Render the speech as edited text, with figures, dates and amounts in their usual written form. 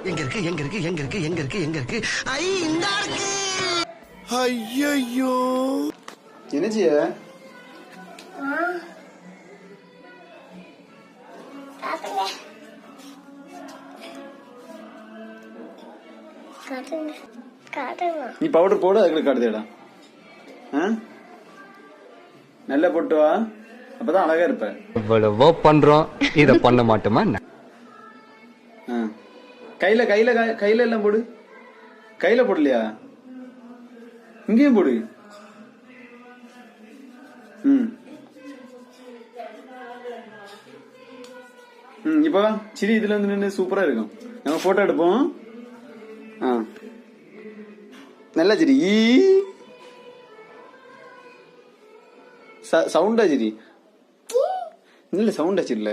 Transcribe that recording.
எங்க இருக்கு எங்க இருக்கு எங்க இருக்கு எங்க இருக்கு எங்க இருக்கு ஐ இந்த இருக்கு. ஐயோ என்ன செய்ய? நீ பவுடர் போடு, அதுக்கு காட்டுதேடா. நல்லா போட்டு வா, அப்பதான் அழகா இருப்ப. இவ்வளவோ பண்றோம், இத பண்ண மாட்டோமா? கையில கையில கையில எல்லாம் போடு. கையில போடலையா? இங்கேயும் போடு. இப்ப சிரி இதுல வந்து நின்று சூப்பரா இருக்கும். நம்ம போட்டோ எடுப்போம். நல்லா சிரி. சவுண்டா சிரி. இல்ல சவுண்டா சிரில